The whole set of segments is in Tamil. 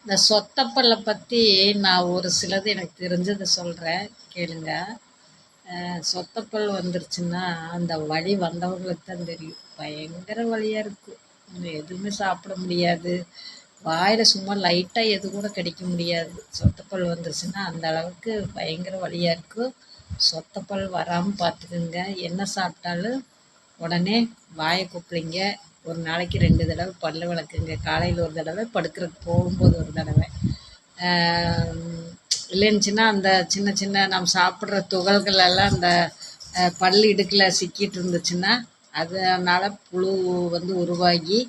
இந்த சொத்தப்பல்லை பற்றி நான் ஒரு சிலது எனக்கு தெரிஞ்சதை சொல்கிறேன், கேளுங்க. சொத்தப்பல் வந்துருச்சுன்னா அந்த வலி வந்தவங்களுக்கு தான் தெரியும். பயங்கர வலியாக இருக்கும். எதுவுமே சாப்பிட முடியாது. வாயில் சும்மா லைட்டாக எது கூட கடிக்க முடியாது. சொத்தப்பல் வந்துருச்சுன்னா அந்த அளவுக்கு பயங்கர வலியாக இருக்கும். சொத்தப்பல் வராமல் பார்த்துக்குங்க. என்ன சாப்பிட்டாலும் உடனே வாயை கொப்பளிங்க. ஒரு நாளைக்கு 2 தடவை பல் விளக்குங்க. காலையில் ஒரு தடவை, படுக்கிறதுக்கு போகும்போது ஒரு தடவை. இல்லைன்னுச்சுன்னா அந்த சின்ன சின்ன நம்ம சாப்பிட்ற துகள்கள் எல்லாம் அந்த பல் இடுக்கில் சிக்கிட்டு இருந்துச்சுன்னா அதனால் புழு வந்து உருவாகி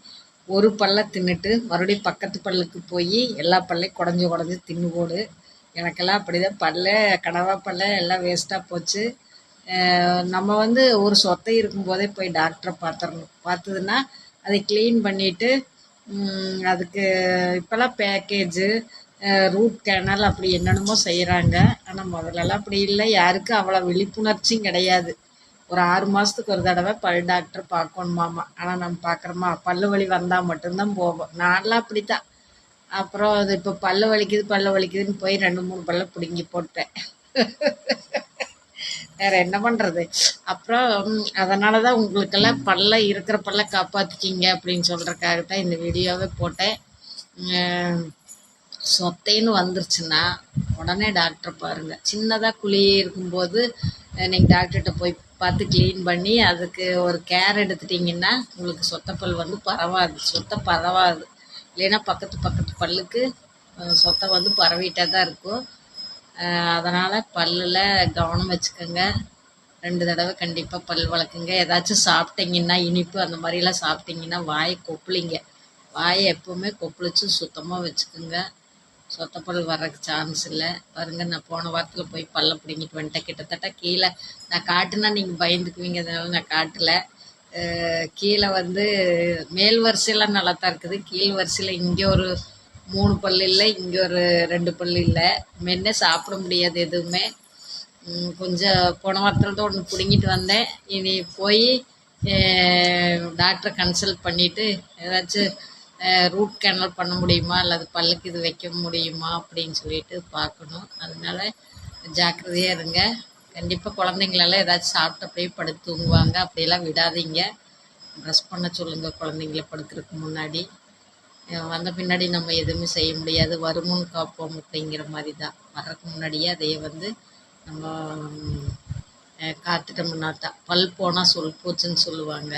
ஒரு பல்லை தின்னுட்டு மறுபடியும் பக்கத்து பல்லுக்கு போய் எல்லா பல்லையும் குடஞ்சி குடஞ்சி தின்னு போடு. எனக்கெல்லாம் அப்படி தான் கடவா பல்ல எல்லாம் வேஸ்ட்டாக போச்சு. நம்ம வந்து ஒரு சொத்தை இருக்கும்போதே போய் டாக்டரை பார்த்துடணும். பார்த்ததுன்னா அதை க்ளீன் பண்ணிவிட்டு அதுக்கு இப்போல்லாம் பேக்கேஜு ரூட் கேனல் அப்படி என்னென்னமோ செய்கிறாங்க. ஆனால் முதல்லலாம் அப்படி இல்லை. யாருக்கும் அவ்வளோ விழிப்புணர்ச்சியும் கிடையாது. ஒரு 6 மாதத்துக்கு ஒரு தடவை பல் டாக்டர் பார்க்கணுமாமா. ஆனால் நம்ம பார்க்குறோமா? பல்லு வலி வந்தால் மட்டும்தான் போவோம். நான்லாம் அப்படி தான். அப்புறம் அது இப்போ பல்லு வலிக்குதுன்னு போய் 2-3 பல்லை பிடுங்கி போட்டேன். வேறு என்ன பண்ணுறது? அப்புறம் அதனால தான் உங்களுக்கெல்லாம் இருக்கிற பல்லை காப்பாற்றிக்கிங்க அப்படின்னு சொல்கிறக்காக தான் இந்த வீடியோவே போட்டேன். சொத்தைன்னு வந்துருச்சுன்னா உடனே டாக்டரை பாருங்கள். சின்னதாக குழி இருக்கும்போது நீங்கள் டாக்டர்கிட்ட போய் பார்த்து க்ளீன் பண்ணி அதுக்கு ஒரு கேர் எடுத்துட்டிங்கன்னா உங்களுக்கு சொத்தைப்பல் வந்து சொத்தை பரவாது. இல்லைன்னா பக்கத்து பல்லுக்கு சொத்தை வந்து பரவிட்டே தான் இருக்கும். அதனால் பல்லில் கவனம் வச்சுக்கோங்க. 2 தடவை கண்டிப்பாக பல் வளர்க்குங்க. ஏதாச்சும் சாப்பிட்டீங்கன்னா இனிப்பு அந்த மாதிரிலாம் சாப்பிட்டீங்கன்னா வாயை கொப்பளிங்க. வாயை எப்போவுமே கொப்பளிச்சு சுத்தமாக வச்சுக்கோங்க. சொத்தப்பல் வர்றதுக்கு சான்ஸ் இல்லை. பாருங்கள், நான் போன வாரத்தில் போய் பல்ல பிடிங்கிட்டு வந்துட்டேன். கிட்டத்தட்ட கீழே நான் காட்டுனா நீங்கள் பயந்துக்குவீங்க, அதனால நான் காட்டலை. கீழே வந்து மேல் வரிசையெல்லாம் நல்லா தான் இருக்குது. கீழ் வரிசையில் இங்கே ஒரு 3 பல் இல்லை, இங்கே ஒரு 2 பல் இல்லை. மென்னே சாப்பிட முடியாது எதுவுமே. கொஞ்சம் போன வாரத்தில் தான் ஒன்று பிடுங்கிட்டு வந்தேன். இனி போய் டாக்டரை கன்சல்ட் பண்ணிவிட்டு ஏதாச்சும் ரூட் கேனல் பண்ண முடியுமா அல்லது பல்லுக்கு இது வைக்க முடியுமா அப்படின்னு சொல்லிட்டு பார்க்கணும். அதனால ஜாக்கிரதையாக இருங்க. கண்டிப்பாக குழந்தைங்களெல்லாம் ஏதாச்சும் சாப்பிட்டு அப்படியே படுத்து தூங்குவாங்க. அப்படியெல்லாம் விடாதீங்க. ப்ரஷ் பண்ண சொல்லுங்கள் குழந்தைங்கள படுக்கிறதுக்கு முன்னாடி. வந்த பின்னாடி நம்ம எதுவுமே செய்ய முடியாது. வருமுன் காப்போம் அப்படிங்கிற மாதிரி தான். வர்றதுக்கு முன்னாடியே அதையே வந்து நம்ம காத்துட்டோம்னா தான். பல் போனால் சொல் போச்சுன்னு சொல்லுவாங்க.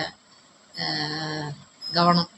கவனம்.